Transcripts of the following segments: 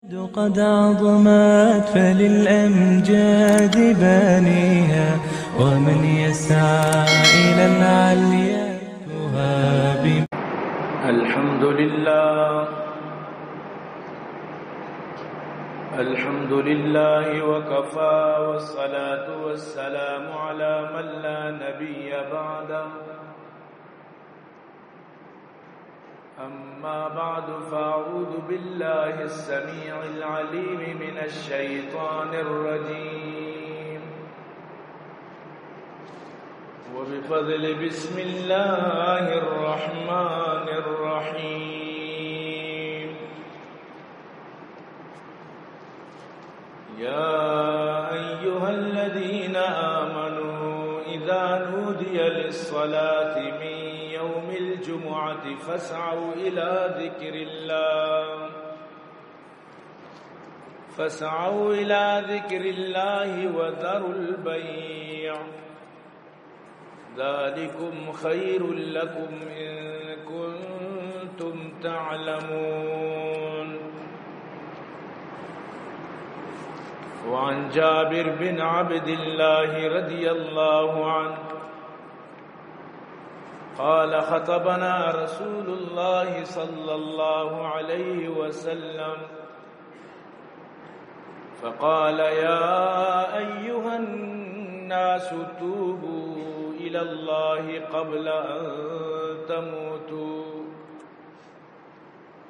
قد عظمت فللأمجاد بانيها، ومن يسعى إلى العليا تهاب. الحمد لله وكفى، والصلاة والسلام على من لا نبي بعده. أما بعد، فأعوذ بالله السميع العليم من الشيطان الرجيم، وبفضل بسم الله الرحمن الرحيم. يا أيها الذين آمنوا إذا نودي للصلاة من يوم الجمعة فاسعوا إلى ذكر الله وذروا البيع، ذلكم خير لكم إن كنتم تعلمون. وعن جابر بن عبد الله رضي الله عنه قال: خطبنا رسول الله صلى الله عليه وسلم فقال: يا أيها الناس توبوا إلى الله قبل أن تموتوا،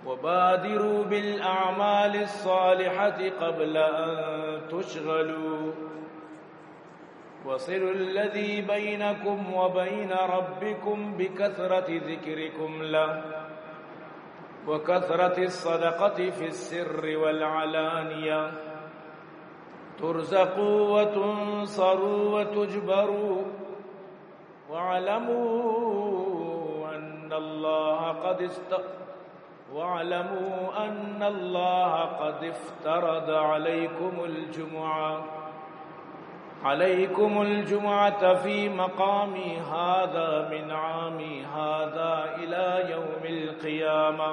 وبادروا بالأعمال الصالحة قبل أن تشغلوا، وصلوا الذي بينكم وبين ربكم بكثرة ذكركم له، وكثرة الصدقة في السر والعلانية، ترزقوا وتنصروا وتجبروا، واعلموا أن الله قد افترض عليكم الجمعة في مقامي هذا من عامي هذا إلى يوم القيامة،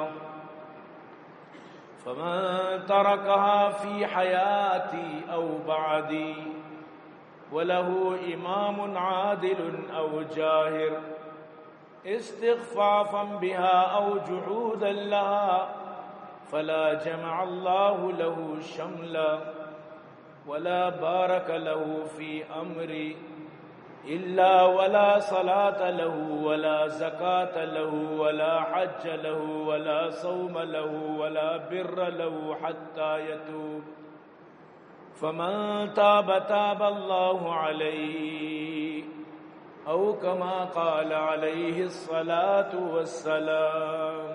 فمن تركها في حياتي أو بعدي وله إمام عادل أو جاهر استخفافا بها أو جحودا لها، فلا جمع الله له شملا ولا بارك له في أمري إلا ولا صلاة له ولا زكاة له ولا حج له ولا صوم له ولا بر له حتى يتوب، فمن تاب الله عليه، أو كما قال عليه الصلاة والسلام.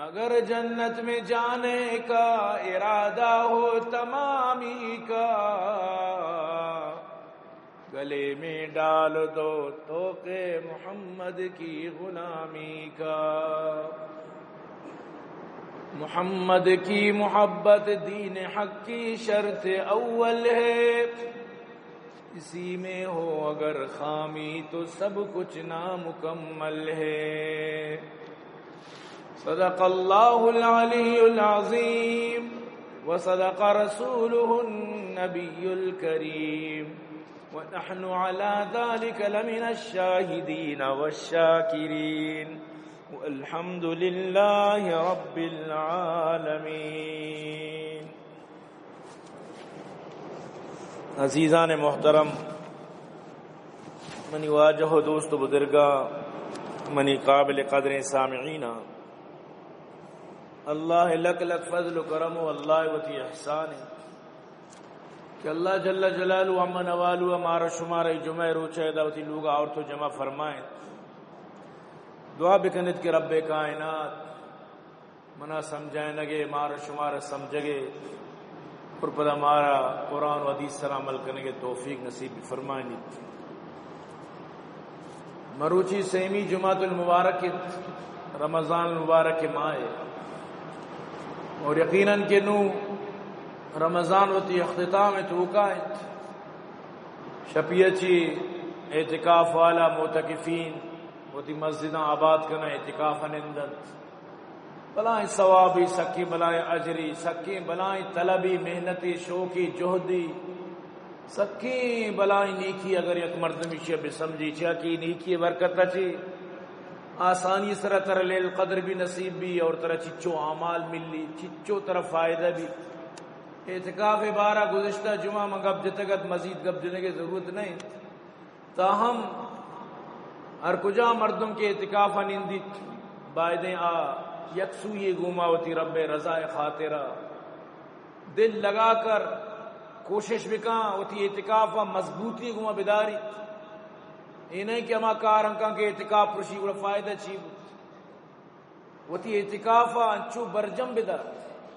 اگر جنت میں جانے کا ارادہ ہو تمامی کا، گلے میں ڈال دو طوق محمد کی غلامی کا. محمد کی محبت دین حق کی شرط اول ہے، اسی میں ہو اگر خامی تو سب کچھ نامکمل ہے. صدق اللہ العلی العظیم وصدق رسوله النبی الکریم، ونحن على ذلك لمن الشاہدین والشاکرین، والحمد للہ رب العالمین. عزیزان محترم، منی واجہ و دوست و بزرگاں، منی قابل قدر سامعین، اللہ لک لک فضل و کرم و اللہ وتی احسان ہے کہ اللہ جل جلالہ عما نوالو ہمارا شمار جمعہ روچہ دعوتی لوگا اور تو جمع فرمائیں. دعا بکنت کہ رب کائنات منا سمجھائیں نگے مارا شمار سمجھگے، اور پدا ہمارا قرآن و حدیث سر عمل کرنے کے توفیق نصیب فرمائیں. مروچی سیمی جمعۃ المبارک رمضان المبارک ماہ، اور یقیناً کہ نو رمضان وتی اختتام توقعت شپیچی اعتکاف والا معتکفین وتی مسجداں آباد کرنا اعتکاف نندت بلائیں ثوابی سکی بلائیں اجری سکی بلائیں طلبی محنتی شوقی جہدی سکی بلائیں نیکی اگر یک مردمی چیئے بسمجھی چاہ کی نیکی برکت چی آسانی سرا تر لیل قدر بھی نصیب بھی اور ترہ چچو اعمال ملی چچو طرف فائدہ بھی. اعتکاف بارہ گزشتہ جمعہ منگب جتگت مزید گب دینے کی ضرورت نہیں تاہم ہر کجا مردم کے اعتکاف نندی بائدیں آ یکسو یہ گوما ہوتی رب رضا خاطرہ دل لگا کر کوشش بکاں ہوتی اعتکاف مضبوطی گوما بداری یہ نہیں کہ ہما کار انکاں کے اعتکاف پرشی بڑا فائدہ چیب ہوتی اعتکاف انچو برجم بدار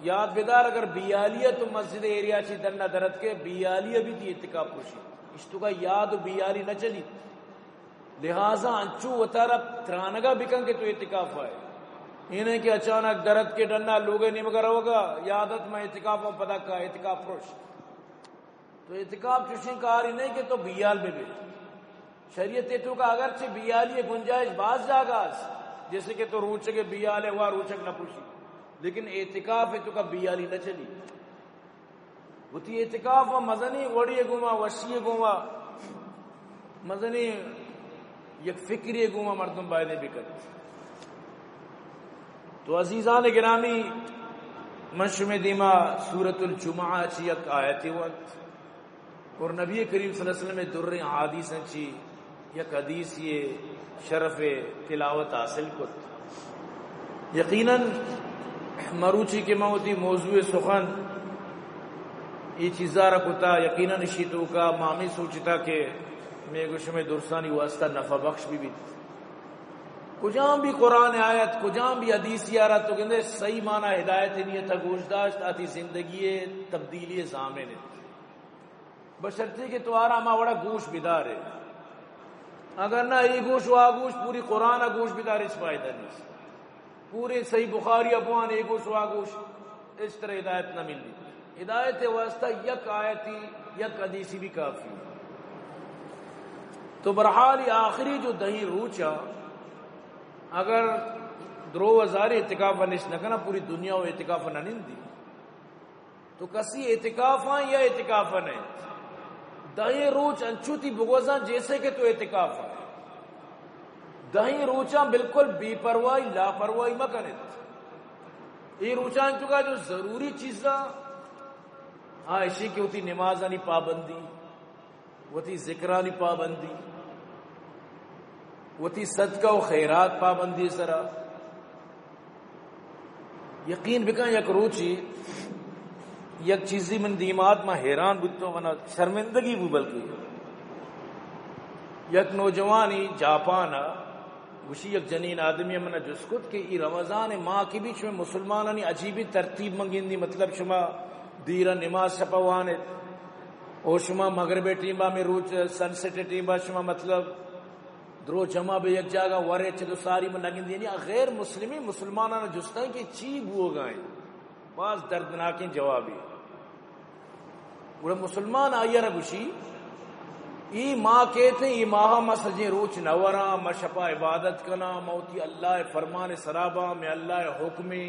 یاد بدار اگر بیالیہ تو مسجد ایریا چی درنا درد کے بیالیہ بھی تھی اعتکاف پرشی اشتو کا یاد بیالی نہ چلی لہذا انچو وطارہ ترانگا بکن کے تو اعتکاف آئے یہ نہیں کہ اچانک درد کے ڈننا لوگے نہیں مگر ہوگا یادت میں اعتکاف ہوں پتہ کا اعتکاف پرش تو اعتکاف چوشن کاری نہیں کہ تو بیال میں بھی شریعت تو کا اگرچہ بیالی گنجائش باز جاگاز جیسے کہ تو روچے کے بیال ہے وہ روچک نہ پوچھی لیکن اعتکاف ہے تو کا بیالی نہ چلی وہ تی اعتکاف مزنی وڑی گوما وشی گوما مزنی یک فکری گوما مردم بائنے بھی کرتے. تو عزیزان گرامی منشم دیما سورۃ الجمعہ چی یک آیتی وقت اور نبی کریم صلی اللہ علیہ وسلم میں در حدیث چی یک حدیث یہ شرف تلاوت حاصل کت یقیناً مروچی کے موتی موضوع سخن یہ چیزا رکھتا یقیناً شیتو کا مامی سوچتا کہ میں گوش میں درسانی واسطہ نفع بخش بھی کجام بھی قرآن آیت کجام بھی حدیث یارت تو کہندے صحیح معنی ہدایت نیت گوشداشت آتی زندگی تبدیلی زامن بشرطی کہ توارا ما وڑا گوش بدار ہے اگر نہ یہ گوش و آگوش پوری قرآن گوش بدار اس فائدہ نہیں پورے صحیح بخاری ابوان یہ گوش و آگوش اس طرح ہدایت نہ ملی ہدایت واسطہ یک آیتی یک حدیثی بھی کافی. تو برحال آخری جو دہی روچا اگر درو ہزار اعتکاف نش نہ کنا پوری دنیا و اعتکاف نہ نندی تو کسی اعتکاف یا اعتکاف نہیں دہی روچ انچوتی بگوزاں جیسے کہ تو اعتکاف ہے دہی روچاں بالکل بے پرواہی لاپرواہی مکنت یہ روچاں چکا جو ضروری چیزاں ہاں اسی کی ہوتی نمازانی پابندی ہوتی ذکرانی پابندی ہوتی صدقہ و خیرات پابندی سرا یقین بکن یک روچی یک چیزی من دیمات میں حیران بودتوں منا شرمندگی بو بلکی یک نوجوانی جاپانا وشی یک جنین آدمی منا جسکت کہ ای رمضان ماہ کی بیچ میں مسلمانانی عجیبی ترتیب منگین دی مطلب شما دیرہ نماز شپوانے اور شما مغرب ٹیمبا میں روچ سنسٹ ٹیمبا شما مطلب درو جمع بے یک جاگا ورے چھے تو ساری من نگن دینی غیر مسلمی مسلمانانا جستائیں کہ چیب ہو گئیں بعض دردناکیں جوابی وہ مسلمان آئیہ رگوشی ای ماں کہتے ہیں ای ماہا ما سجیں روچ نورا ما شپا عبادت کنا موتی اللہ فرمان سرابا میں اللہ حکمی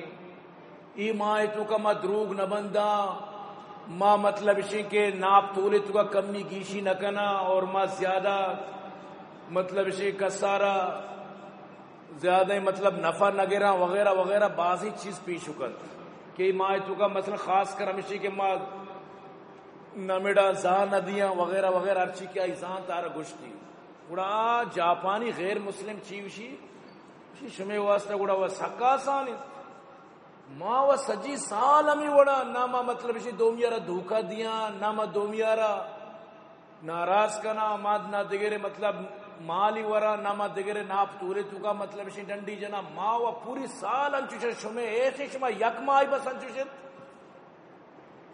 ای ماں تو کا ما دروگ نہ بندہ ما مطلب اسی کہ ناپ تولے تو کا کمی گیشی نہ کنا اور ما زیادہ مطلب اسی کا سارا زیادہ مطلب نفع نگرہ وغیرہ وغیرہ بعضی چیز پیش شکت کہ ماں تو کا مثلا خاص کر ہمیشہ کہ ماں نمیڈا زان ندیاں وغیرہ وغیرہ ارچی کیا ایزان تارا گشتی گوڑا جاپانی غیر مسلم چیوشی شمی واسطہ گوڑا وہ سکا سانی ماں وہ سجی سال ہمیں وڑا ناما مطلب اسی دومیارا دھوکہ دیاں ناما دومیارا ناراض کنا ماد نہ دگرے مطلب مالی ورا ناما دگرے ناپ تورے تو کا مطلب اسی ڈنڈی جنا ماں وہ پوری سال انچوشت شمی ایسے شما یک ماہی بس انچوشت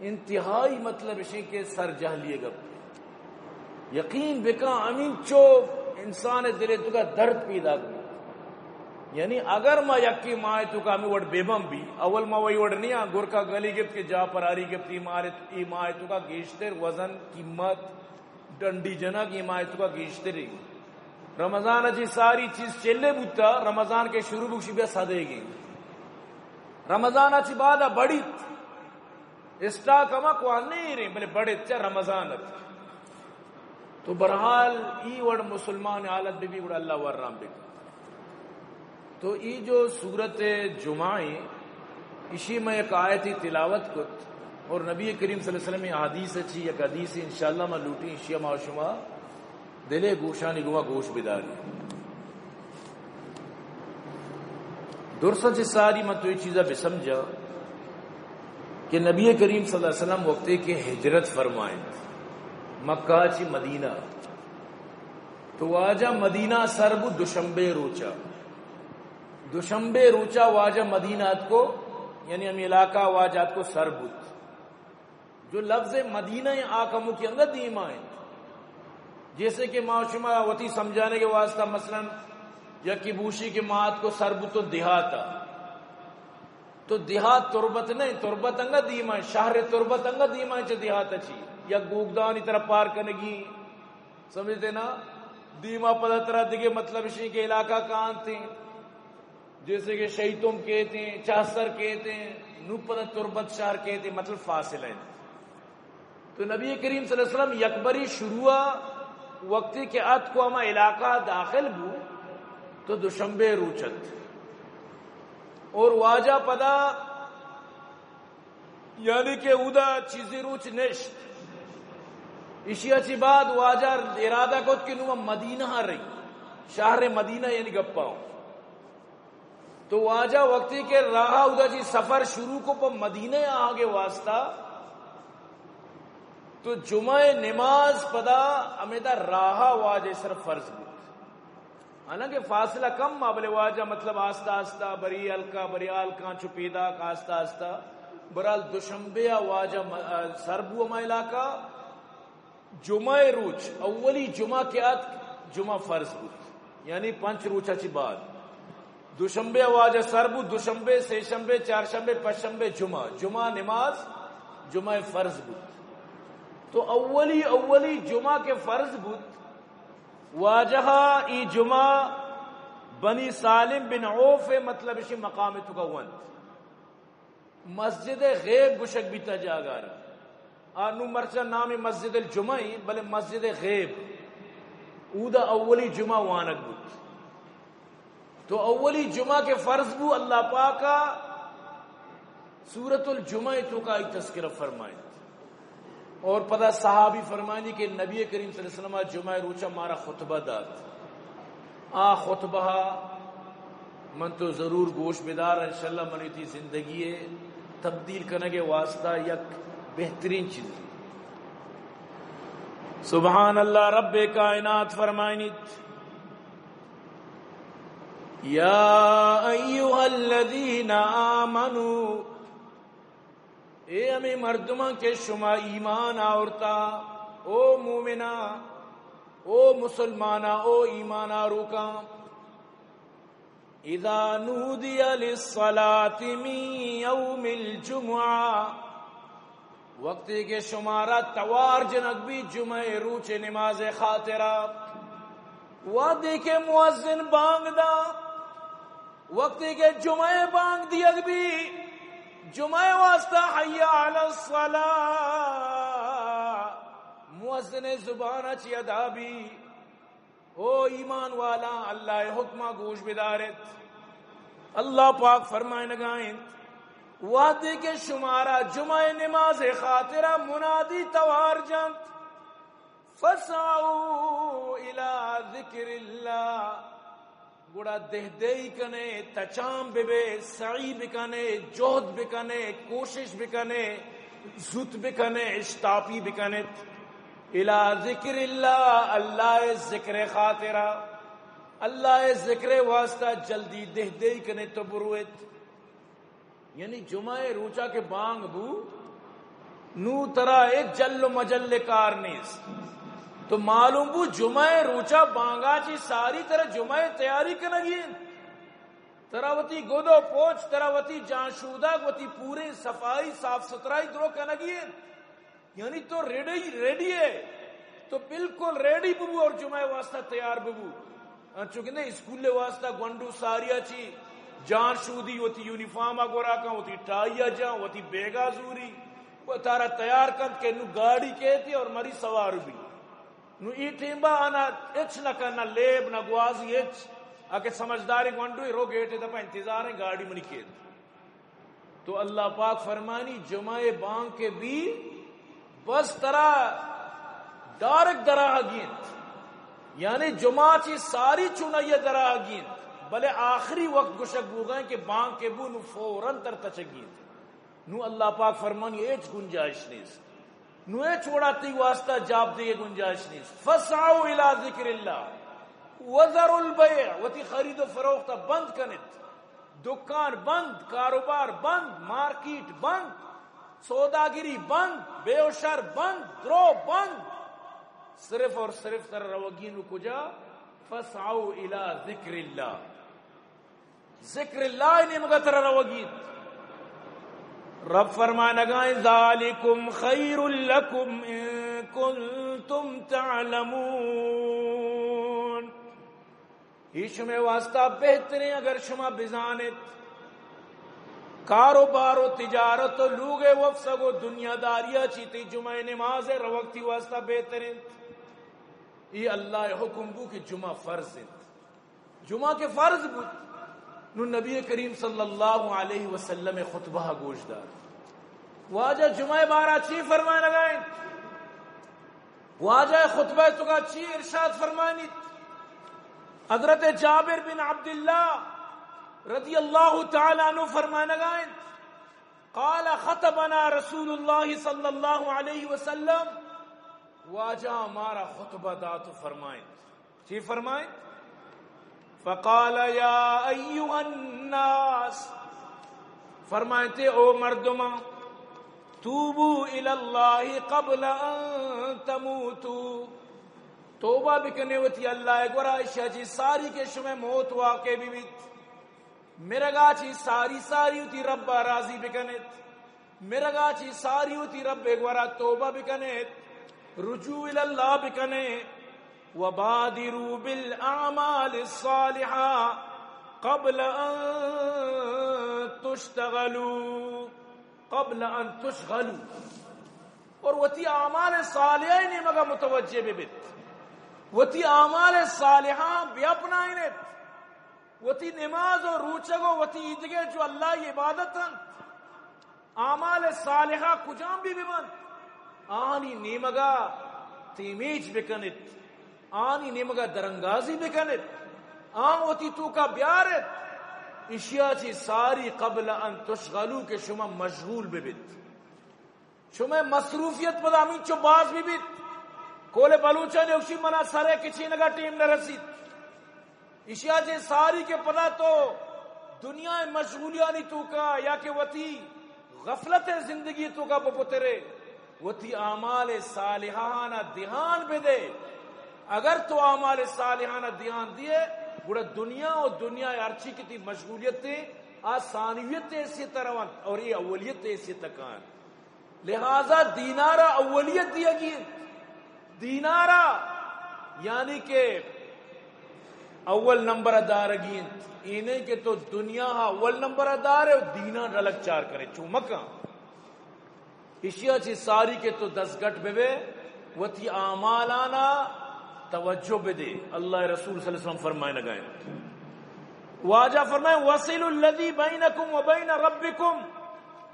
انتہائی مطلب اسی کے سر جہلیے گا یقین بکا امین چو انسان دلے تو کا درد پیدا کر یعنی اگر ما یکی ماہ تو کا ہمیں وڑ بیبم بھی اول ما وہی وڑ نہیں گر کا گلی گفت کے جا پر آری گفت ای ماہ تو کا گیشتر وزن قیمت ڈنڈی جنا کی ماہ تو کا گیشتر رمضان جی ساری چیز چلے بوتا رمضان کے شروع بکشی بیا سادے گی رمضان اچھی بعد بڑیت اسٹاک اما کو نہیں رہے بلے بڑیت چا رمضان تو برحال ای وڑ مسلمان حالت بھی گڑا اللہ ورام بھی تو ای جو سورت جمعہ اسی میں ایک آیتی تلاوت کت اور نبی کریم صلی اللہ علیہ وسلم حدیث اچھی ایک حدیث انشاءاللہ میں لوٹی اشیاء معاشمہ دلے گوشانی گوا گوش بداری درسا سے ساری میں تو یہ چیزیں بھی سمجھا کہ نبی کریم صلی اللہ علیہ وسلم وقتے کے ہجرت فرمائیں مکہ چی مدینہ تو واجہ مدینہ سرب دوشنبے روچا واجہ مدینات کو یعنی ہم علاقہ واجات کو سربت جو لفظ مدینہ آکمو کی انگا دیما ہے جیسے کہ معاشمہ وطی سمجھانے کے واسطہ مثلا یا کبوشی کے مات کو سربت و دیہاتا تو دیہات تربت نہیں تربت انگا دیما ہے شہر تربت انگا دیما ہے چا دیہات اچھی یا گوگدانی طرح پار کنگی سمجھتے نا دیما پدا طرح دیگے مطلب اسی کے علاقہ کہاں تھے جیسے کہ شیطم کہتے ہیں چاہسر کہتے ہیں نو پدا تربت شہر کہتے ہیں مطلب فاصلہ ہے تو نبی کریم صلی اللہ علیہ وسلم یکبری شروع وقتی کے عد کو ہما علاقہ داخل بو تو دوشنبے روچت اور واجہ پدا یعنی کہ اودا چیزی روچ نشت اسی اچھی بات واجہ ارادہ کت کہ نو مدینہ رہی شہر مدینہ یعنی گپاؤں تو واجہ وقتی کے راہ اودا جی سفر شروع کو پا مدینہ آگے واسطہ تو جمعہ نماز پدا امیدہ راہا واجہ صرف فرض بھی حالانکہ فاصلہ کم مابلے واجہ مطلب آستہ آستہ بری الکا چپیدہ کا آستہ آستہ برال دوشنبے واجہ سربو اما علاقہ جمعہ روچ اولی جمعہ کے آت جمعہ فرض بھی یعنی 5 روچہ چی بعد دوشنبے واجہ سربو دوشنبے سیشنبے چارشنبے پشنبے جمعہ نماز جمعہ فرض بھی تو اولی جمعہ کے فرض بود واجہ ای جمعہ بنی سالم بن عوف مطلب اسی مقام تو گوند مسجد غیب گشک بیتا جاگا رہا آنو مرچہ نام مسجد الجمعی بلے مسجد غیب اودا اولی جمعہ وانک بود تو اولی جمعہ کے فرض بو اللہ پاکا سورت الجمعہ تو کا ایک تذکرہ فرمائیں اور پتہ صحابی فرمائیں کہ نبی کریم صلی اللہ علیہ وسلم جمعہ روچہ مارا خطبہ داد خطبہ من تو ضرور گوش بیدار انشاءاللہ منی تھی زندگی تبدیل کرنے کے واسطہ یک بہترین چیز سبحان اللہ رب کائنات فرمائیں یا ایہا الذین آمنوا اے ہمیں مردمہ کے شما ایمان آورتا او مومنہ او مسلمانہ او ایمان آروکا اذا نودی للصلاة من یوم الجمعہ وقتی کے شمارہ توار جنک بھی جمعہ روچ نماز خاطرہ وعدے کے مؤذن بانگ دا وقتی کے جمعہ بانگ دیگ بھی جمعہ واسطہ حی علی الصلاة مؤذن زبانہ چی ادا بھی او ایمان والا اللہ حکمہ گوش بدارت اللہ پاک فرمائے نگائیں وعدے کے شمارہ جمعہ نماز خاطرہ منادی توار جنت فسعوا الى ذکر اللہ گوڑا دہدئی کنے تچام بے سعی بکنے جہد بکنے کوشش بکنے زت بکنے اشتاپی بکنے الى ذکر اللہ اللہ ذکر خاطرہ اللہ ذکر واسطہ جلدی دہدئی کنے تو بروت یعنی جمعہ روچہ کے بانگ بو نو ترا ایک جل و مجل کار نیس تو معلوم بو جمعہ روچہ بانگا چی ساری طرح جمعہ تیاری کنگین تراوتی گودو پوچھ تراوتی جانشودہ وتی پورے صفائی صاف ستھرائی درو کنگین یعنی تو ریڈی ہے تو بالکل ریڈی ببو اور جمعہ واسطہ تیار ببو چونکہ اسکول واسطہ گونڈو ساریا چی جان شودی ہوتی یونیفارم گورا کا ہوتی ٹائیا جان ہوتی بیگا زوری وہ تارا تیار کر کے نو گاڑی کہتی اور مری سوار بھی نو ای ٹیمبا آنا اچ نہ کرنا لیب نہ گوازی اچ اگر سمجھداری گونڈوی رو گیٹے دپا انتظار ہیں گاڑی منی کہتی. تو اللہ پاک فرمانی جمعہ بانگ کے بھی بس طرح ڈارک دراہ گینت یعنی جمعہ چی ساری چونائیہ دراہ گینت بلے آخری وقت گشک بو گئے کہ بانگ کے بو نو فوراں تر تچگینت نو اللہ پاک فرمانی ایچ گنجائش نیست نو ایچ وڑاتی واسطہ جاب دے گنجائش نیست. فسعو الى ذکر اللہ وذر البیع وتی خرید و فروخت بند کنت دکان بند کاروبار بند مارکیٹ بند سوداگری بند بے و شر بند درو بند صرف اور صرف تر روگین کجا فسعو الى ذکر اللہ ذکر اللہ انہیں مگا تر روگین. رب فرمائے نگائیں ذالکم خیر لکم ان کنتم تعلمون ہی شمع واسطہ بہترین اگر شما بزانت کاروبار و تجارت و لوگے وفسگ و دنیا داریا چیتی جمعہ نماز روقتی واسطہ بہترین یہ اللہ حکم بو کہ جمعہ فرض ہے جمعہ کے فرض بو نو نبی کریم صلی اللہ علیہ وسلم خطبہ گوشدار واجہ جمعہ بارہ چی فرمائے لگائیں واجہ خطبہ تو کا چی ارشاد فرمائنی. حضرت جابر بن عبداللہ رضی اللہ تعالی عنہ فرمائے لگائیں قال خطبنا رسول اللہ صلی اللہ علیہ وسلم واجہ ہمارا خطبہ داتو فرمائیں چی فرمائیں فقال یا ایها الناس فرمائیں تے او مردما توبو الی اللہ قبل ان تموتو توبہ بکنے ہوتی اللہ گورا شاہ ساری کے شمع موت واقع بھی بیت میرا گا چی ساری ہوتی رب راضی بکنیت میرا گا چی ساری ہوتی رب گورا توبہ بکنیت رجوع اللہ بکنے وبادروا بالاعمال الصالحة قبل ان تشتغلوا اور وتی اعمال صالحہ نے مگا متوجہ بیت وتی اعمال صالحہ بھی اپنائنت وتی نماز و روچگو وتی عیدگے جو اللہ کی عبادت ہیں اعمال صالحہ کجام بھی بند آنی نیمگا تیمیج بکنت آنی نیمگا درنگازی بکنت آن وتی تو کا بیارت اشیاء چی ساری قبل ان تشغلو کے شما مشغول بیت شما مصروفیت بدامین چو باز بیت کولے بلوچہ نے اسی منا سرے کچھی نگا ٹیم نہ رسید اشیاء چی ساری کے پدا تو دنیا مشغولیانی تو کا یا کہ وتی غفلت زندگی تو کا بپترے وتی اعمال صالحانہ دھیان بے دے اگر تو اعمال صالحانہ دھیان دیے بڑا دنیا اور دنیا ارچی کی تی مشغولیتیں آسانیت اسی طرح اور یہ اولیت اسی تکان لہذا دینارہ اولیت دیا گی دینارہ یعنی کہ اول نمبر ادار گین انہیں کہ تو دنیا اول نمبر ادار ہے اور دینار الگ چار کرے چومکا اشیاء چی ساری کے تو 10 گٹ بے وتی اعمالانا توجہ بے دے اللہ رسول صلی اللہ علیہ وسلم فرمائے لگائیں واجہ فرمائیں وَصِلُ الَّذِي بَيْنَكُمْ وَبَيْنَ رَبِّكُمْ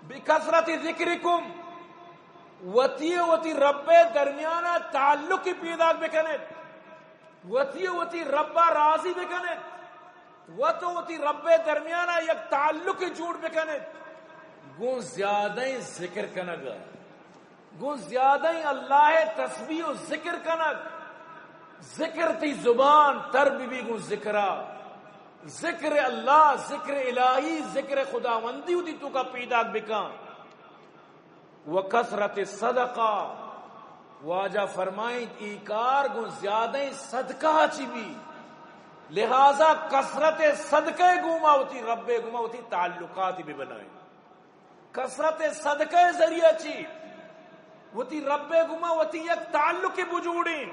بِكَثْرَةِ ذِكْرِكُمْ وتی رب درمیانہ تعلق کی پیدا بکنے وتی رب راضی بکنے وتی رب درمیانہ یک تعلق کی جوڑ بکنے گو زیادہ ذکر کنگ گو زیادہ اللہ تسبیح و ذکر کنگ ذکر تی زبان تر بھی گو ذکرہ ذکر اللہ ذکر الہی ذکر خداوندی ہوتی تو کا پیدا بکان وکثرت صدقہ واجہ فرمائیں ایکار گو زیادہ صدقہ چی بھی لہذا کثرت صدقہ گوما ہوتی رب گوما ہوتی تعلقات بھی بنائیں کثرت صدقہ ذریعہ چی ہوتی رب گوما ہوتی یک تعلق بجوڑیں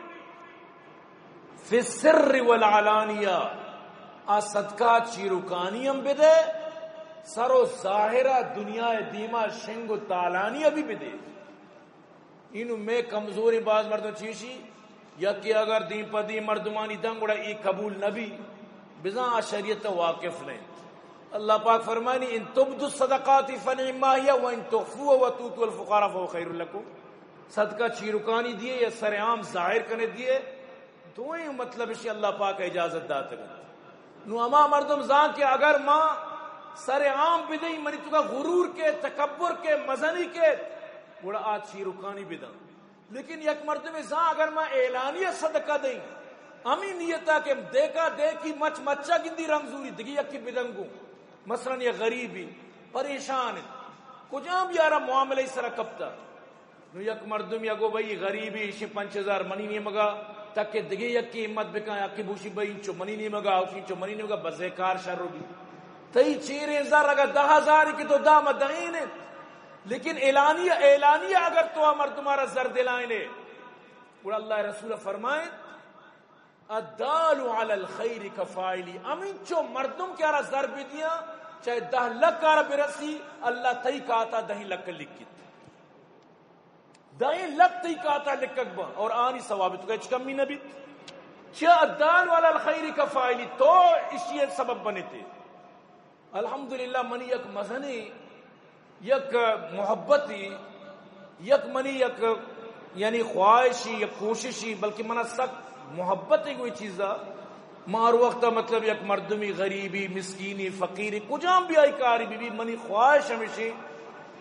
فی السر والعلانیہ آ صدقہ چیروکانی ہم بدے سر و ظاہرہ دنیا دیما شنگ و تالانی ابھی بدے. انہوں میں کمزوری باز مردوں چیشی یا کہ اگر دین پدی مردمانی دنگوڑا ای قبول نبی بزاں شریعت واقف لیں. اللہ پاک فرمانی ان تبدو الصدقات فنعما ہی وان تخفوها وتؤتوا الفقراء فهو خیر لكم. صدقہ چیروکانی دیے یا سر عام ظاہر کرنے دیے دوئیں مطلب اسی اللہ پاک اجازت داتا گا. نو اما مردم زان کہ اگر ماں سر عام بدئی منی تو کا غرور کے تکبر کے مزنی کے بڑا آج چیروکانی بدن. لیکن یک مردم زان اگر ماں اعلانیہ صدقہ دیں امی نیتا کہ دیکھا دیکھی مچ مچا گندی رمزوری دگی یکی بدنگوں مثلا یہ غریبی پریشان کجام یارا معاملہ اس طرح کبتا نو یک مردم یا گو بھئی غریبی اسی 5000 منی نہیں مگا تک کہ دگی یکی ہمت بکا یکی بوشی بھئی انچو منی نہیں مگا اسی انچو منی نہیں مگا بزیکار شر ہوگی تئی 4000 اگر 10,000 کی تو دا مدعین ہے. لیکن اعلانیہ اگر تو مردمارا زر دلائنے اور اللہ رسول فرمائے الدال علی الخیر کفائلی امین چو مردم کیا را زر بھی دیا چاہے 10 لکھ کارا برسی اللہ تئی کہتا 10 لکھ لکھت 10 لکھ تئی کہتا لکھک با اور آنی ثوابت کا اچھ کمی نبی چاہے الدال علی الخیر کفائلی تو اسی سبب بنے تھے. الحمدللہ منی یک مزنی یک محبتی یک منی یک یعنی خواہشی یک کوششی بلکہ منا سخت محبت ہے کوئی چیزا مار وقت مطلب یک مردمی غریبی مسکینی فقیری کجام بھی آئی کاری بھی منی خواہش ہمیشہ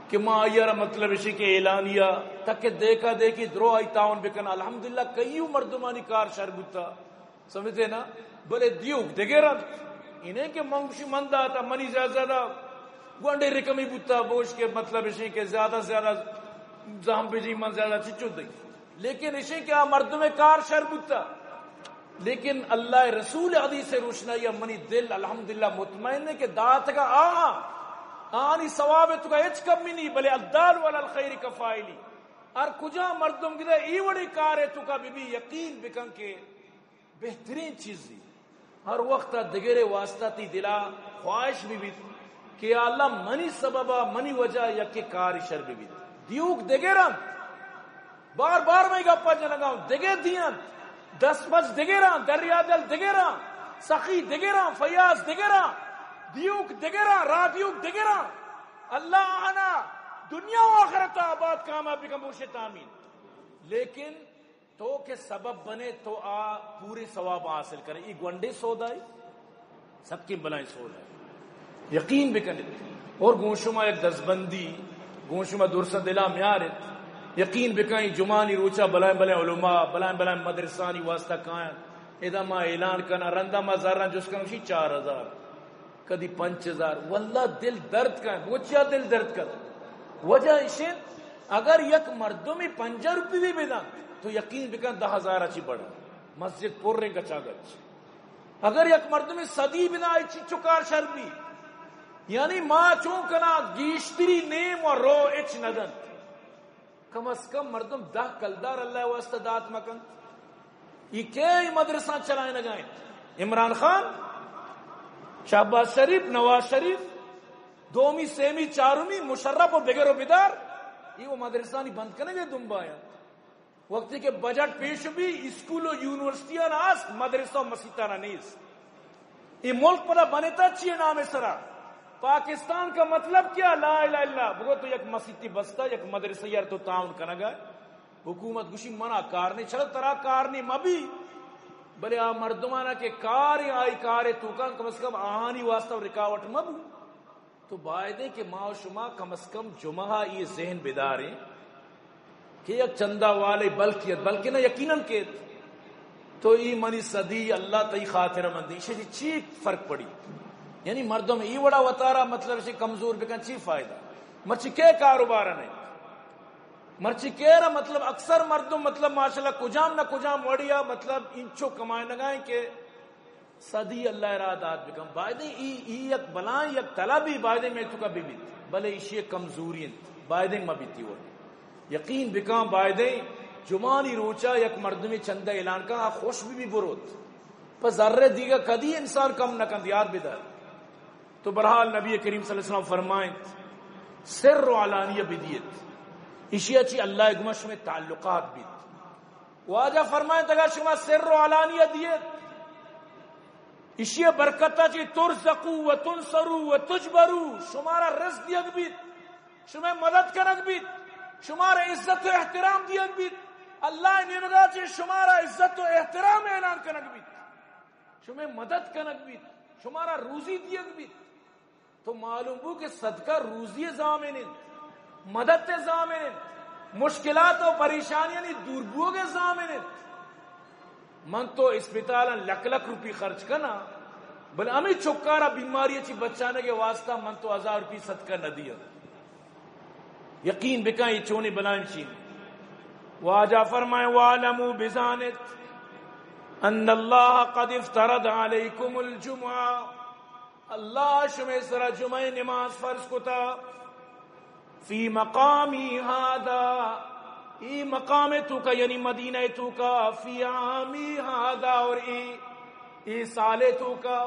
کہ ماں آئیارا مطلب اسی کے اعلانیہ تک کہ دیکھا دیکھی درو آئی تاؤن بکن. الحمدللہ کئیو مردمانی کار شر بتا سمجھتے نا بلے دیوک دگے رہا انہیں کہ منگوشی مند آتا منی زیادہ گوانڈے رکمی بوتا بوش کے مطلب اسی کہ زیادہ زہم بجی من زیادہ چچو دی لیکن اسی کہ مردم کار شر بوتا. لیکن اللہ رسول حدیث سے روشنائی منی دل الحمدللہ مطمئن ہے کہ دات کا آنی ثواب تو کا اچ کمی نہیں بلے الدال والا الخیر کفائلی اور کجا مردم گدے ای وڑی کار ہے تو کا بھی یقین بکن کے بہترین چیز دی ہر وقت دگرے واسطہ تی دلا خواہش بھی کہ اللہ منی سببا منی وجہ یکی کاری شر بھی دیوک دگران بار بار میں گپا جنگاؤں دگے دیاں 10 بج دگران دریا دل دگران سخی دگران فیاض دگران دیوک دگران را دیوک دگران اللہ آنا دنیا و آخرت آباد کامیابی کا مرشد آمین. لیکن تو کہ سبب بنے تو پوری ثواب حاصل کرے. یہ گونڈے سودائی سب کی بلائیں سودائی یقین بکنے اور گوشما ایک دزبندی گوشما درسا دلا میارت یقین بکائیں جمانی روچا بلائیں بلائیں علماء بلائیں مدرسانی واسطہ کائیں ادا ما اعلان کرنا رندہ ما زارنا جس کا نوشی 4000 کدی 5000 واللہ دل درد کائیں بوچیا دل درد کر وجہ اشین اگر یک مردمی 50 روپی بھی بیدان تو یقین بکن 10,000 اچھی بڑھا مسجد پور رنگ اچھا گچ اگر یک مردمی صدی بنا اچھی چکار شر بھی یعنی ماں چون کنا گیشتری نیم و رو اچ ندن کم از کم مردم 10 کلدار اللہ واسطہ دات مکن. یہ کئی مدرسہ چلائیں لگائیں عمران خان شہباز شریف نواز شریف دومی سیمی چارمی مشرف و بگر و بدار یہ وہ مدرسہ نہیں بند کرنے گے دنبایا وقتی کے بجٹ پیش بھی اسکول و یونیورسٹیاں آس مدرسہ و مسیطہ نیس. یہ ملک پڑا بنیتا چیئے نام سرا پاکستان کا مطلب کیا لا الہ الا بگو تو یک مسیطی بستا یک مدرسہ یار تو تعاون کنگا حکومت گوشی منع کارنی چل ترا کارنی مبی بلے آ مردمانہ کے کاری آئی کارے تو کم از کم آہانی واسطہ و رکاوٹ مبو تو باعدے کہ ماں و شما کم از کم جمعہ یہ ذہن بیداریں کہ یک چندہ والے بلکہ نہ یقیناً کہ تو ای منی صدی اللہ تی خاطر مندی اسے چی فرق پڑی یعنی مردم ای وڑا وطارا مطلب اسے کمزور بکن چی فائدہ مرچی کے کاروبارہ نہیں مرچی کے رہا مطلب اکثر مردم مطلب ماشاءاللہ کجام نہ کجام وڑیا مطلب انچو کمائیں لگائیں کہ صدی اللہ ارادات بکن باعدے ای یک بلائیں یک طلبی باعدے میں تو کا بھی بلے اسی کمزورین باعدے مبیتی ہو یقین بکن باعدے جمانی روچا یک مردمی چندہ اعلان کا خوش بھی بروت پر ذرے دیگا کدی انسان کم نہ کند یاد بدار. تو برحال نبی کریم صلی اللہ علیہ وسلم فرمائیں سر و علانیہ بدیت اشیاء چی اللہ گمش میں تعلقات بیت. واجہ فرمائیں تگا شما سر و علانیہ دیت اشیاء برکتہ چی ترزقو و تنصرو و تجبرو شمارا رزق دیگ بیت شما مدد کنگ بیت شمارا عزت و احترام دیگ بیت اللہ نمگا چی شمارا عزت و احترام اعلان کنگ بیت شما مدد کنگ بیت شمارا روزی دیگ بیت. تو معلوم ہو کہ صدقہ روزی ضامن مدد ضامن مشکلات و پریشانیاں دور بو کے ضامن. من تو اسپتال لک لک روپی خرچ کرنا بل امی چکارا بیماری چی بچانے کے واسطہ من تو 1000 روپی صدقہ نہ دیا. یقین بکا یہ چونی بلائیں چین. واجہ فرمائے وَعَلَمُوا بِذَانِتْ ان اللہ قد افترض علیکم الجمعہ اللہ شمع سرا جمعہ نماز فرض کتا فی مقامی ہادا ای مقام تو کا یعنی مدینہ تو کا فی عامی ہادا اور ای سال تو کا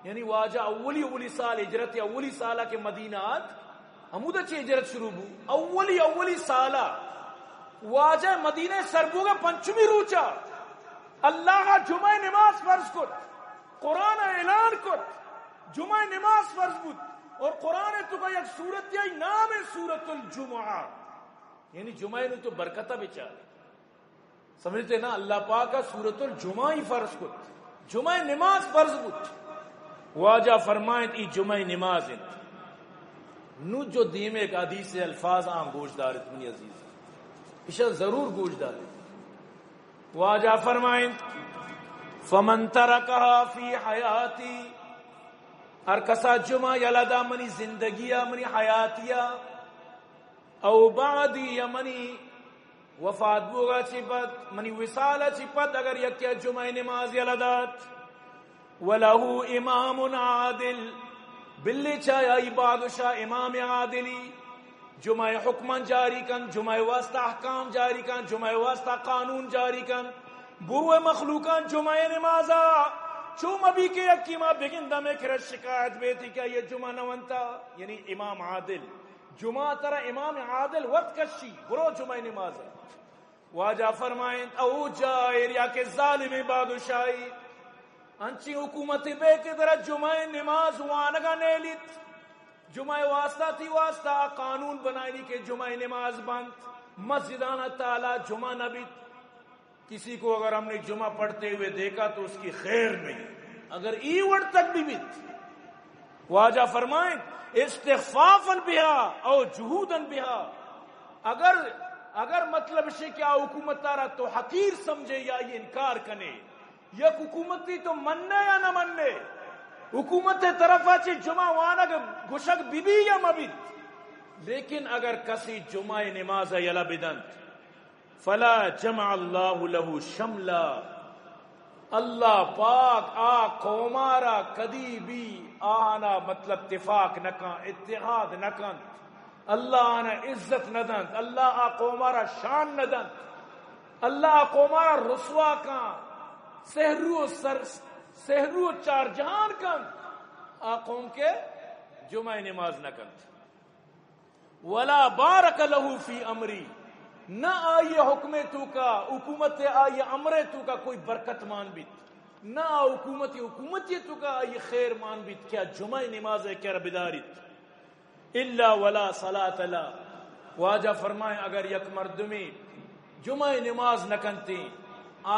یعنی واجہ اولی سال ہجرت اولی سالہ کے مدینات ہمودہ چی ہجرت شروع ہو اولی سالہ واجہ مدینہ سربو کا پنچمی روچا اللہ جمعہ نماز فرض کت قرآن اعلان کت جمعہ نماز فرض بود اور قرآن تو کا یک سورت یا نام ہے سورت الجمعہ یعنی جمعہ نے تو برکتہ بچارے سمجھتے نا اللہ پاک کا سورت الجمعہ ہی فرض کت جمعہ نماز فرض بود. واجہ فرمائیں ای جمعہ نماز نو جو دیم ایک حدیث سے الفاظ عام گوش دارت منی عزیز اشار ضرور گوش دارت. واجہ فرمائیں فمن ترکہا فی حیاتی ہر کسا جمعہ یلدا منی زندگیہ منی حیاتیہ او بعدی منی وفات بوگا چپت منی وصالہ چپت اگر یکیا جمعہ نماز یلدات ولہو امام عادل بلی چاہی بادشاہ امام عادلی جمعہ حکمان جاری کن جمعہ واسطہ احکام جاری کن جمعہ واسطہ قانون جاری کن بروہ مخلوقان جمعہ نمازا چوم ابھی کے یکیما بگندہ میں کرت شکایت بیتی کیا یہ جمعہ نوانتا یعنی امام عادل جمعہ ترہ امام عادل وقت کشی برو جمعہ نماز. واجہ فرمائیں او جائر یا کہ ظالم بادشاہی انچی حکومتی بے کے درہ جمعہ نماز وانگا نیلیت جمعہ واسطہ تھی واسطہ قانون بنائی کہ جمعہ نماز بند مسجدانہ تعالی جمعہ نبیت. کسی کو اگر ہم نے جمعہ پڑھتے ہوئے دیکھا تو اس کی خیر نہیں اگر ای وقت تک بھی بیت. واجہ فرمائیں استخفافا بہا او جہودا بہا اگر مطلب سے کیا حکومت تارا تو حقیر سمجھے یا یہ انکار کنے یک حکومتی تو مننے یا نہ مننے حکومت طرف آچے جمعہ وانا گشک بی بی یا مبید لیکن اگر کسی جمعہ نماز یلا بدند فلا جمع اللہ له شملا اللہ پاک آ قومارا کدی بھی آنا مطلب اتفاق نکن اتحاد نکن اللہ آنا عزت ندند اللہ آ قومارا شان ندند اللہ آ قومارا رسوا کن سہرو چار جہان کن آ قوم کے جمعہ نماز نکن ولا بارک له فی امری نہ آئیے حکم تو کا حکومت آئیے امر تو کا کوئی برکت مان بیت نہ حکومتی تو کا آئیے خیر مان بیت کیا جمعہ نماز ہے کیا ربداریت الا ولا صلاة لا. واجہ فرمائیں اگر یک مردمی جمعہ نماز نہ کنتی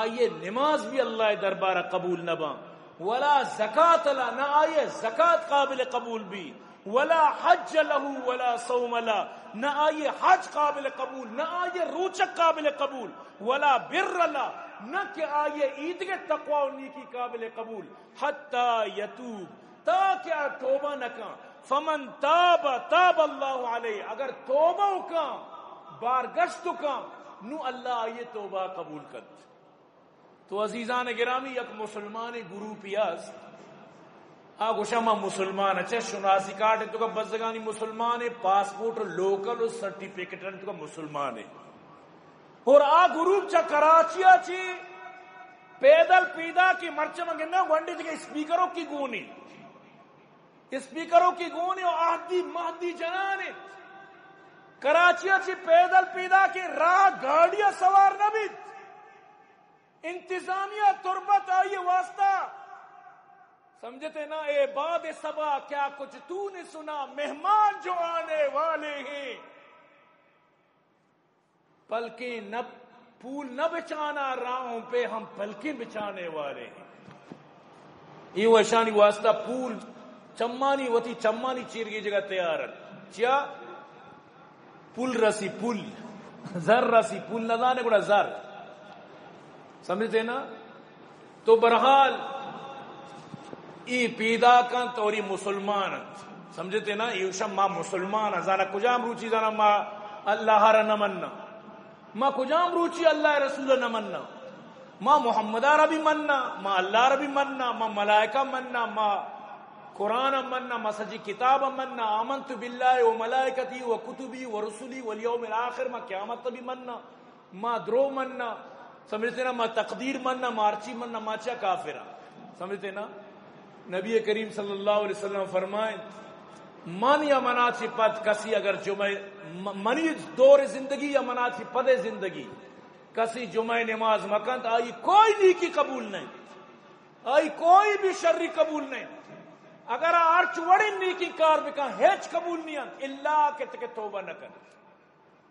آئیے نماز بھی اللہ دربارہ قبول نہ باں ولا زکاة لا نہ آئیے زکاة قابل قبول بھی ولا حج له ولا صوم لا نہ آئیے حج قابل قبول نہ آئیے روچک قابل قبول ولا بر لا نہ کہ آئیے عید کے تقوی و نیکی قابل قبول حتی یتوب تاکہ توبہ نہ کان فمن تاب تاب اللہ علیہ اگر توبہ کا بارگشت کا نو اللہ آئیے توبہ قبول کرت. تو عزیزان گرامی یک مسلمان گروپی است آگو شما مسلمان اچھے شناسی کارڈ تو کا بزدگانی مسلمان ہے پاسپورٹ لوکل اور سرٹیفیکٹ تو کا مسلمان ہے اور آ گروپ چا کراچی آچی پیدل پیدا کی مرچمگنا ونڈی تھی اسپیکروں کی گونی اور آہدی مہدی جنانی کراچی اچھی پیدل پیدا کی راہ گاڑیاں سوار نبی انتظامیہ تربت آئی واسطہ سمجھتے نا اے باد صبا کیا کچھ تو نے سنا مہمان جو آنے والے ہیں پلکیں نہ پھول نہ بچانا راہوں پہ ہم پلکیں بچانے والے ہیں یہ وشانی واسطہ پھول چمانی ہوتی چمانی چیر کی جگہ تیار ہے کیا پل رسی پل زر رسی پل نہ دانے گڑا زر سمجھتے نا تو برحال ای پیدا کن توری مسلمان سمجھتے نا یہ ما مسلمان زانا کجام روچی زانا ما اللہ را نمنا ما کجام روچی اللہ رسول نمنا ما محمد را بھی مننا ما اللہ را بھی مننا ما ملائکہ مننا ما قرآن مننا ما سجی کتاب مننا آمنت باللہ و ملائکتی و کتبی و رسولی والیوم الاخر ما قیامت بھی مننا ما درو مننا سمجھتے نا ما تقدیر مننا ما ارچی مننا ما چا کافرہ سمجھتے نا نبی کریم صلی اللہ علیہ وسلم فرمائیں من یا مناچی پد کسی اگر جمعہ منی دور زندگی یا مناچی پد زندگی کسی جمعہ نماز مکند آئی کوئی نیکی قبول نہیں آئی کوئی بھی شری قبول نہیں اگر آرچ وڑی نیکی کار بکا ہیچ قبول نہیں اللہ کہ تک توبہ نہ کر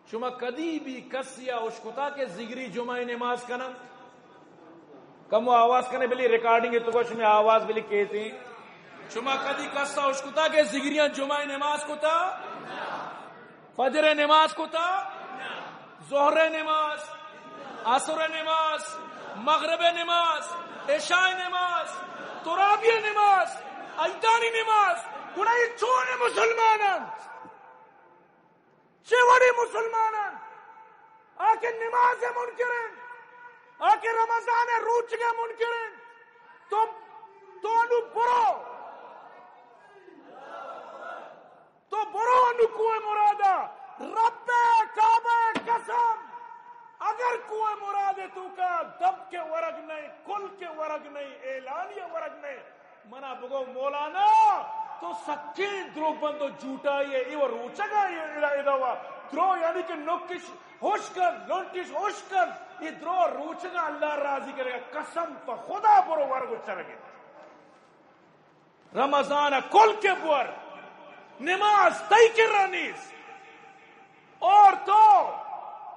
شما کدی بھی کسی یا اشکتا کے زگری جمعہ نماز کنن کم آواز کرنے بلی ریکارڈنگ ہے تو کچھ میں آواز بلی کہتے ہیں شما کدی کسا اشکتا کے زگریاں جمعہ نماز کتا فجر نماز کتا ظہر نماز عصر نماز مغرب نماز عشاء نماز تراویح نماز ایدانی نماز گناہی چونے مسلمانان چوڑی مسلمانان آکے نماز منکرین آکے رمضان روچ گئے منکرین تو انو برو انو کوئے مرادا رب کعبہ قسم اگر کوئے مرادے تو کا دب کے ورگ نہیں کل کے ورگ نہیں اعلانیہ ورگ نہیں منا بگو مولانا تو سچی درو بندو جھوٹا یہ وہ روچگا یہ ادوا درو یعنی کہ نکش ہوش کر لونٹش ہوش کر یہ درو روچگا اللہ راضی کرے گا قسم پا خدا برو ورگو چرگے رمضان کل کے بور نماز تئی کر رانیس اور تو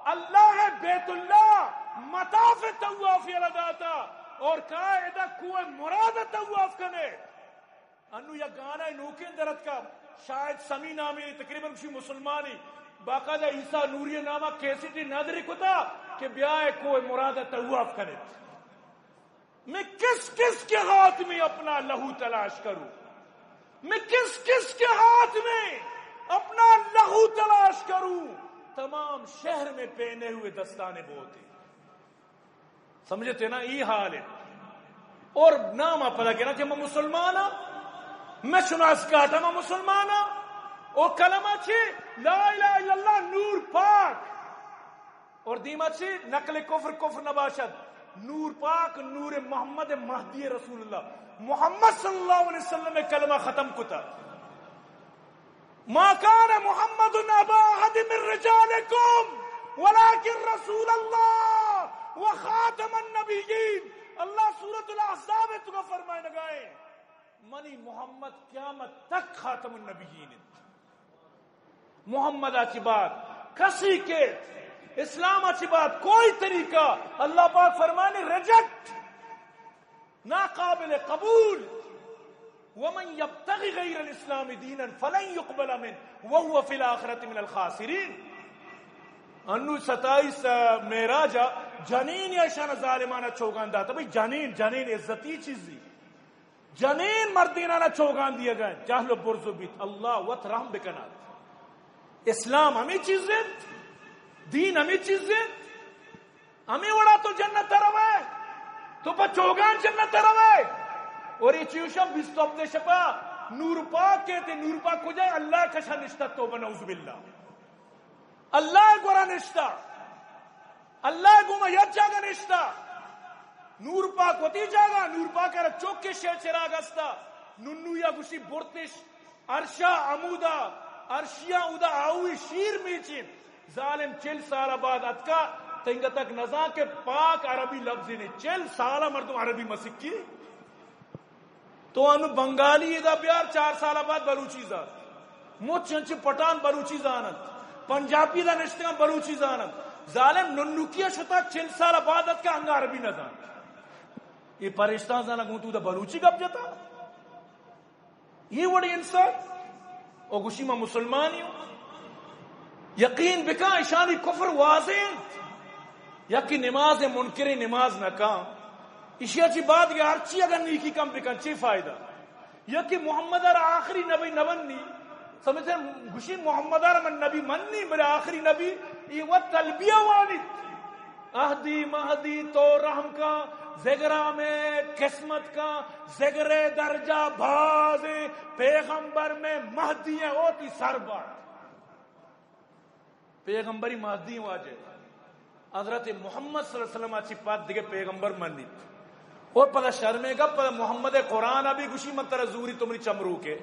اللہ بیت اللہ مطاف توافی لداتا اور قاعدہ کوئے مراد طواف کنے انو یا گانا نوکین درد کا شاید سمی نامی تقریباً کسی مسلمانی باقاعدہ عیسیٰ نوری نامہ کیسیٹی نادری کتا کہ بیائے کوئے مراد طواف کنے میں کس کس کے ہاتھ میں اپنا لہو تلاش کروں میں کس کس کے ہاتھ میں اپنا لہو تلاش کروں تمام شہر میں پہنے ہوئے دستانے بوتے سمجھتے نا یہ حال ہے اور نام پتا کہنا کہ میں مسلمانا میں شناس کہتا میں مسلمانا اور کلمہ چھے لا الہ الا اللہ نور پاک اور دیمہ چھے نقل کفر نباشد نور پاک نور محمد مہدی رسول اللہ محمد صلی اللہ علیہ وسلم میں کلمہ ختم کتا ما کان محمد ابا احد من رجالکم ولكن رسول اللہ وخاتم النبیین اللہ سورۃ الاحزاب تو کا فرمائے لگائے منی محمد قیامت تک خاتم النبیین محمد اچھی بات کسی کے اسلام اچھی بات کوئی طریقہ اللہ پاک فرمانے ریجیکٹ ناقابل قبول ومن يبتغي غير الاسلام دينا فلن يقبل منه وهو في الاخره من الخاسرين انو 27 معراجا جنین یا شان ظالمانہ چوگان داتا بھئی جنین عزتی چیزی جنین مردینانہ چوگان دیا گئے جہل و برز و بیت اللہ وط رحم بکنات اسلام ہمیں چیزیں دین ہمیں چیزیں ہمیں وڑا تو جنت روے تو پا چوگان جنت روے اور یہ چیوشا بستوب دے شپا نور پاک کہتے نور پاک کو جائے اللہ کشا نشتہ توبہ نعوذ باللہ اللہ گورا نشتہ اللہ گوما یاد جاگا نشتہ نور پاک وتی جاگا نور پاک را چوکے شے چراغ استا ننو یا گوشی برتش عرشا عمودا عرشیا ادا آوی شیر میچین ظالم 40 سال بعد اتکا تنگا تک نزا کے پاک عربی لفظی نے 40 سالہ مردم عربی مسکی تو انو بنگالی دا بیار 4 سال بعد بلوچی زاد مو چنچ پٹان بلوچی زانت پنجابی دا نشتگاں بلوچی زانت ظالم ننکیا شتا 40 سال بعد اتکا انگا عربی نہ زان یہ پرشتان زانا گونتو دا بلوچی گپ جاتا یہ وڑی انسان او گوشی ما مسلمانی ہوں یقین بکا اشانی کفر واضح یکی نماز منکر نماز نہ کام اشیا چی بات کہ ہرچی اگر نیکی کم بکن چی فائدہ یکی محمد ار آخری نبی نبنی سمجھتے ہیں گوشی محمد ار من نبی منی میرے آخری نبی یہ وہ تلبیہ وانت اہدی مہدی تو رحم کا زگرہ میں قسمت کا زگر درجہ باز پیغمبر میں مہدی ہیں ہوتی سربار پیغمبری مہدی واجہ حضرت محمد صلی اللہ علیہ وسلم اچھی پات دیکھے پیغمبر منی اور پتہ شرمے گا پتہ محمد قرآن ابھی گوشی منتر زوری تمری چمرو کے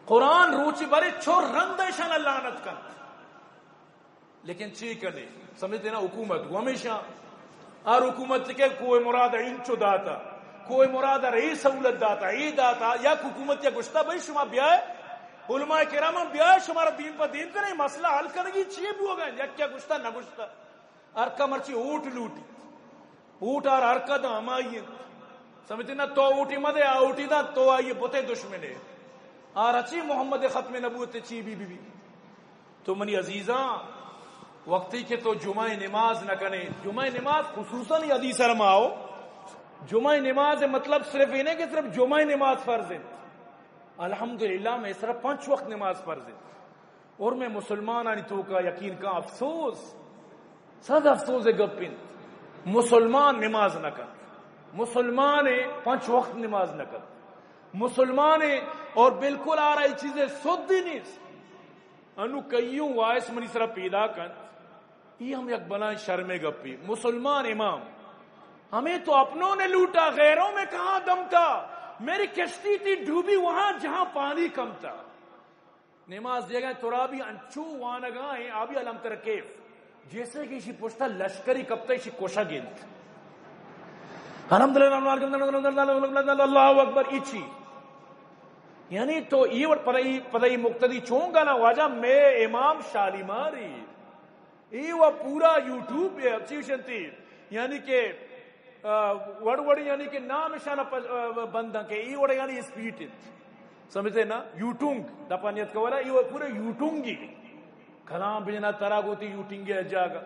قرآن روچی بارے چھوڑ رنگ دیشان لعنت کن لیکن چی کرنے سمجھتے نا حکومت کو ہمیشہ اور حکومت کے کوئی مراد انچو داتا کوئی مراد رئی سہولت داتا ای داتا یا حکومت یا گشتہ بھائی شما بیائے علماء کرام بیائے شمارا دین پر دین کریں مسئلہ حل کرنگی چیئے بھی ہو گئے یا کیا گشتہ نہ گشتہ ارکا مرچی اوٹ لوٹی اوٹ اور ارکا دا ہم آئیے سمجھتے نا تو اوٹی مدے اوٹی دا تو آئیے بوتے دشمنے اور اچھی محمد ختم نبوت چی بی تو منی عزیزاں وقتی کہ تو جمعہ نماز نہ کرے جمعہ نماز خصوصاً حدیث رماؤ جمعہ نماز مطلب صرف یہ نہیں کہ صرف جمعہ نماز فرض ہے الحمدللہ میں صرف 5 وقت نماز فرض ہے اور میں مسلمان آنی تو کا یقین کا افسوس صد افسوس ہے گپن مسلمان نماز نہ کر مسلمان 5 وقت نماز نہ کر مسلمان اور بالکل آ رہی چیزیں سودی نہیں انو کئیوں وائس منی سرا پیدا کر یہ ہم یک بلائیں شرمے گپی مسلمان امام ہمیں تو اپنوں نے لوٹا غیروں میں کہاں دم تھا میری کشتی تھی ڈوبی وہاں جہاں پانی کم تھا نماز دے گئے ترابی انچو وانگاہیں آبی علم ترکیف جیسے کہ اسی پوچھتا لشکری کبتا اسی کوشا گیند الحمدللہ اللہ اکبر ایچی یعنی تو یہ پتہ یہ مقتدی چونگا نا واجہ میں امام شالیماری یہ وہ پورا یوٹیوب پہ اپسیشن تھی یعنی کہ وڑوڑی یعنی کہ نام شانہ بندہ کے یہ وڑی یعنی اسپیٹ سمجھتے نا یوٹونگ دپانیت کولا یہ وہ پورے یوٹونگی کلام بجنا تراغ ہوتی یوٹنگی جاگا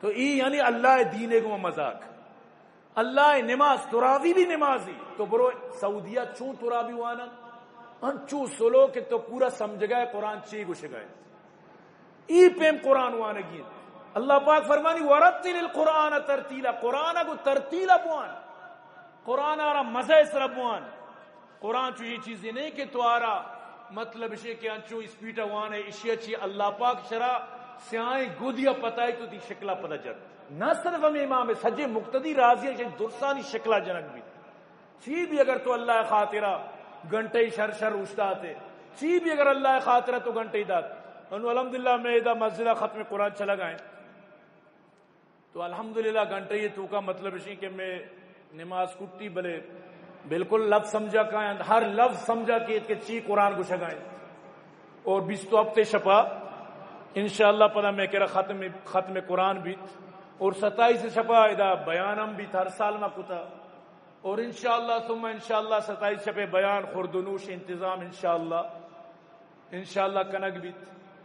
تو یہ یعنی اللہ دینے کو مذاق اللہ نماز تراوی بھی نمازی تو برو سعودیہ چون تراوی وانا انچو سلو کہ تو پورا سمجھ گئے قرآن چی گوش گئے ای پیم قرآن وانگی اللہ پاک فرمانی ورتل القرآن ترتیلا قرآن کو ترتیلا بوان قرآن آرہ مزہ اس ربوان قرآن چو یہ چیزیں نہیں کہ تو آرہ مطلب اسے کہ انچو اسپیٹا وانے اشیاء چی اللہ پاک شرع سیائیں گودیا پتائی تو دی شکلہ پتا جد نہ صرف ہمیں امام سجے مقتدی راضی ہے درسانی شکلہ جنک بھی چی بھی اگر تو اللہ خاطرہ گھنٹے شر استاتے چی بھی اگر اللہ خاطرہ تو گھنٹے دات انہوں الحمدللہ میں ادھا مسجدہ ختم قرآن چلا گئے تو الحمدللہ گھنٹے یہ تو کا مطلب اسی کہ میں نماز کٹی بلے بالکل لفظ سمجھا کائیں ہر لفظ سمجھا کہ چی قرآن کو شگائیں اور 20 تو ہفتے شپا انشاءاللہ پتہ میں کہہ رہا ختم قرآن بھی اور 27 شپا ادھا بیانم بھی ہر سال میں کتا اور انشاءاللہ ثم انشاءاللہ 27 شپے بیان خوردنوش انتظام انشاءاللہ کنک بھی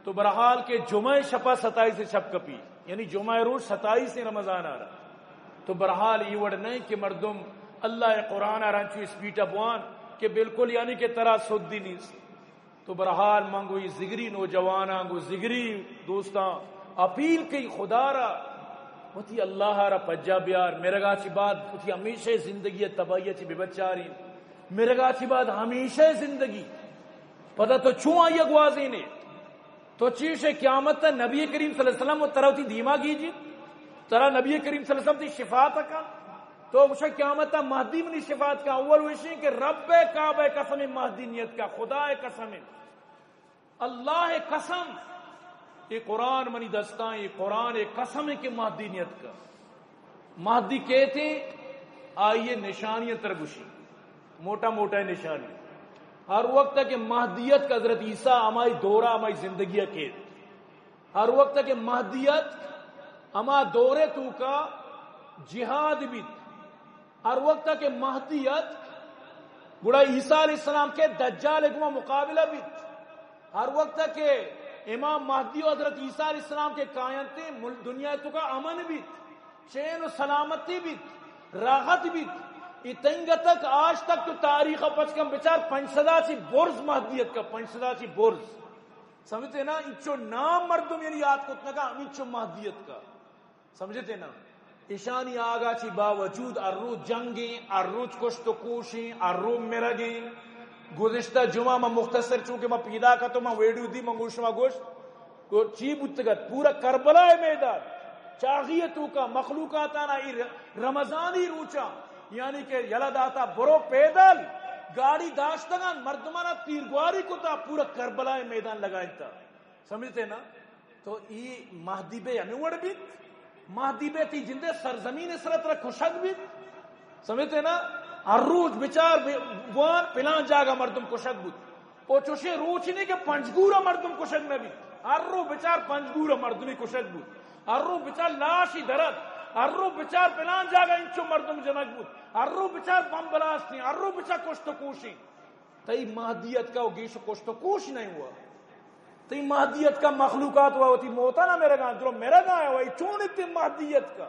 تو برحال کے جمعہ شپا 27 شپ کپی یعنی جمعہ روز 27 رمضان آ رہا تو برحال یہ وڑ نہیں کہ مردم اللہ قرآن آ رہا اسپیٹا بوان کہ بالکل یعنی کہ طرح سدی نہیں تو برحال مانگو یہ زگری نوجواناں گو زگری دوستاں اپیل کی خدا را ہوتی اللہ را پجا بیار میرے گا چی بات ہوتی ہمیشہ زندگی تباہی چی بے بچاری میرے گا چی بات ہمیشہ زندگی پتہ تو چون آئی اگوازی نے تو چیز قیامت نبی کریم صلی اللہ علیہ وسلم وہ طرح ہوتی دھیما کیجیے طرح نبی کریم صلی اللہ علیہ وسلم تی شفاعت کا تو اسے قیامت مہدی منی صفات کا اول وشی کہ رب کعبہ قسم مہدینیت کا، خدا قسم، اللہ قسم، یہ قرآن منی دستان، یہ قرآن قسم ہے کہ مہدینیت کا مہدی کہتے آئیے نشانیاں ترگشی موٹا موٹا نشانی ہر وقت کہ مہدیت کا حضرت عیسیٰ ہماری دورہ ہماری زندگی کے ہر وقت کہ مہدیت ہما دورے تو کا جہاد بھی ہر وقت کہ مہدیت بڑا عیسیٰ علیہ السلام کے دجال کو مقابلہ بھی ہر وقت کہ امام مہدی و حضرت عیسیٰ علیہ السلام کے قائنتے دنیا تو کا امن بھی چین و سلامتی بھی راحت بھی اتنگ تک آج تک تو تاریخ پچ کم بچار 500 سی برز مہدیت کا 500 سی برز سمجھتے نا انچو نام مردم یعنی یاد کو اتنا کا انچو مہدیت کا سمجھتے نا ایشانی آگا چی باوجود ارو جنگیں ارو کشت و کوشیں ارو مرگیں گزشتہ جمعہ میں مختصر چونکہ میں پیدا کا تو میں ویڈیو دی میں گوشت تو چی بتگت پورا کربلا میدان چاغیتو کا مخلوقات آنا رمضانی روچا یعنی کہ یلا داتا برو پیدل گاڑی داشتگان مردمانہ تیرگواری کو تا پورا کربلا میدان لگائیں تا سمجھتے نا تو یہ مہدی بے ہمیں وڑ بھی مہدی بے تی جندے سرزمین اسرت رکھ خوشک بھی سمجھتے نا ہر روز بچار وان پلان جاگا مردم کشک بود او چوشے روچ نہیں کہ پنجگورا مردم کشک میں بھی ہر رو بچار پنجگورا مردمی کشک بود ہر رو بچار لاشی درد ہر رو بچار پلان جاگا انچو مردم جنک بود ہر رو بچار بم بلاستی ہر رو بچار کشت و کوشی تئی مہدیت کا وہ گیش و کشت و کوش نہیں ہوا تئی مہدیت کا مخلوقات ہوا ہوتی موتا نا میرے گاں درو میرے گاں ہے وہی چون اتنی مہدیت کا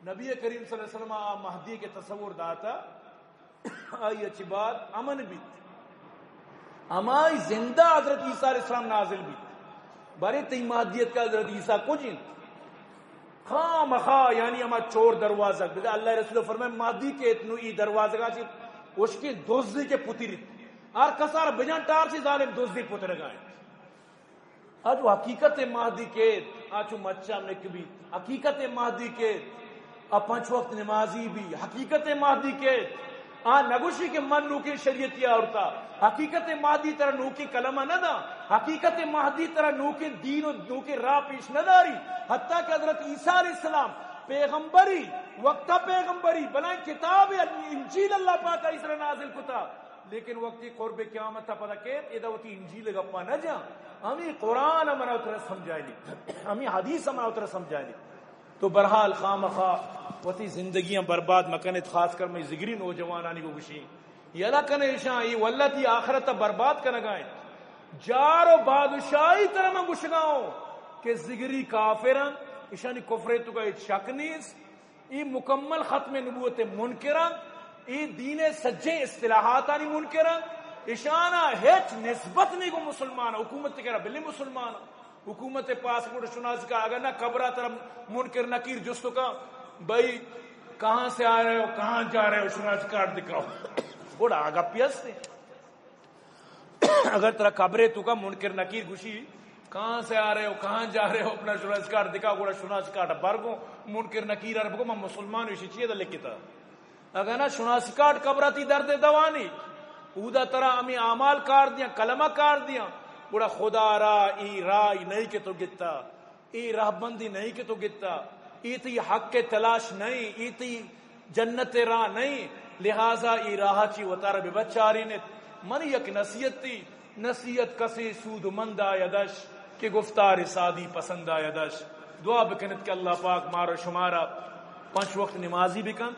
نبی کریم صلی اللہ علیہ وسلم مہدی کے تصور داتا آئی اچھی بات امن بھی ہماری زندہ حضرت عیسیٰ علیہ السلام نازل بھی بارے تی مہدیت کا حضرت عیسیٰ کو جن خواہ مخواہ یعنی ہما چور دروازہ اللہ رسول فرمائے مہدی کے اتنو ای دروازہ کا چی اس کی دوزدی کے پتی رہتی اور کسار بجان ٹار سے ظالم دوزدی پتر گائیں آج وہ حقیقت مہدی کے آج وہ مچہ نکبی حقیقت مہدی کے پانچ وقت نمازی بھی حقیقت مہدی کے نگوشی کے من نوکی شریعتی آورتا حقیقت مہدی طرح نوکی کلمہ نہ دا حقیقت مہدی طرح نوکی دین و نوکی راہ پیش نہ داری حتیٰ کہ حضرت عیسیٰ علیہ السلام پیغمبری وقتا پیغمبری بلائیں کتاب انجیل اللہ پاک اس طرح نازل کتا لیکن وقتی قرب قیامت تا پتا کہ ادھوتی انجیل گپا نہ جا ہمیں قرآن ہمارا اترا سمجھائے لی ہمیں حدیث ہمارا اترا سمجھائے لی تو برحال خام خواہ وتی زندگیاں برباد مکنت خاص کر میں زگری نوجوانانی کو گشی یلا کنے شاہ یہ واللتی آخرت برباد کر گائیں جار و بادشاہی طرح میں گشگاؤں کہ زگری کافران اشانی کفرے تو کا شک نیز یہ مکمل ختم نبوت منکران یہ دین سجے اصطلاحات آنی منکران اشانہ ہیچ نسبت نہیں کو مسلمان حکومت کہہ رہا بلی مسلمان حکومت پاسپورٹ شناس کا اگر نہ قبرہ طرح منکر نکیر جستو کا بھائی کہاں سے آ رہے ہو کہاں جا رہے ہو شناس کارڈ دکھاؤ بڑا آگا پیس نے اگر طرح قبرے تو کا منکر نکیر گوشی کہاں سے آ رہے ہو کہاں جا رہے ہو اپنا شناس کارڈ دکھاؤ گوڑا شناس کارڈ برگو منکر نکیر عرب کو میں مسلمان ہوشی چیئے دا لکھتا اگر نا شناس کارڈ قبرہ تی درد دوانی اودا طرح ہمیں اعمال کار دیا کلمہ کار دیا بڑا خدا راہ نہیں کہ تو گتا ای راہ بندی نہیں کہ تو گتا ای تی حق کے تلاش نہیں ای تی جنت راہ نہیں لہذا ای راہ چی وطار بے بچاری نے من یک نصیحت تی نصیحت کسی سود مند آیدش کہ گفتار سادی پسند آیدش دعا بکنت کہ اللہ پاک مارو شمارا 5 وقت نمازی بکن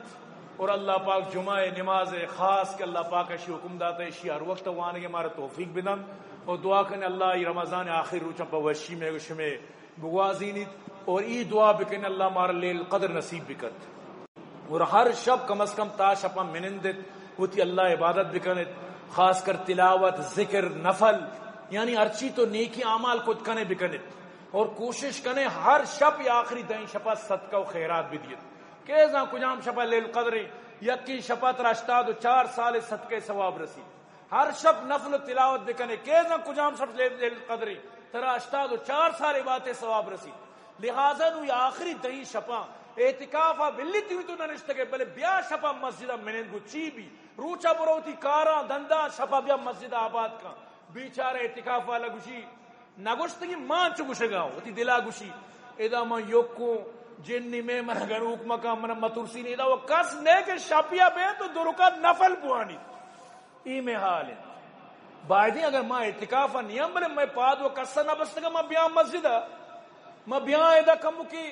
اور اللہ پاک جمعہ نماز خاص کہ اللہ پاک اشی حکم داتا ہے اشی ہر وقت وانے کے مارا توفیق بدن اور دعا کرنے اللہ ای رمضان آخر روچا پا وشی میں گشمے بگوازینیت اور ای دعا بکن اللہ مارا لیل قدر نصیب بکت اور ہر شب کم از کم تا شپا منندت ہوتی اللہ عبادت بکنت خاص کر تلاوت ذکر نفل یعنی ارچی تو نیکی اعمال خود کنے بکنت اور کوشش کنے ہر شب یا آخری دائیں شپا صدقہ و خیرات بھی دیت کیسا کجام شپا لیل قدری یکی شپا تر 84 سال صدقہ ثواب رسی ہر شب نفل و تلاوت بکنے کیسا کجام شب لیل قدری تر 84 سال باتیں ثواب رسی لہذا نو یا آخری دہی شپا اعتکافا بلی تیوی تو ننشتگے بلے بیا شپا مسجدہ منن گو چی بھی روچا بروتی کاراں دنداں شپا بیا مسجد آباد کا بیچارہ اعتکافا لگوشی نگوشتگی ماں چو گوشگاؤں وتی دلا گوشی ادا ماں یوکو جنی میں من گروک مکا من مترسی نہیں دا وہ کس نے کہ شپیا بے تو درکات نفل پوانی ای میں حال ہے باید اگر ماں اعتکافا نیم بلے میں پاد وہ کسا نہ بستگا ماں بیاں مسجدہ ماں بیاں ایدہ کمو کی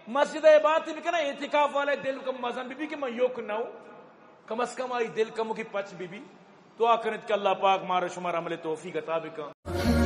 مسجد عبادت بھی کنا اعتکاف والے دل کم مزن بھی کہ میں یوک نہ ہوں کم از کم آئی دل کمو کی پچ بھی تو آکرت کہ اللہ پاک مارا شمار عمل توفیق عطا بکا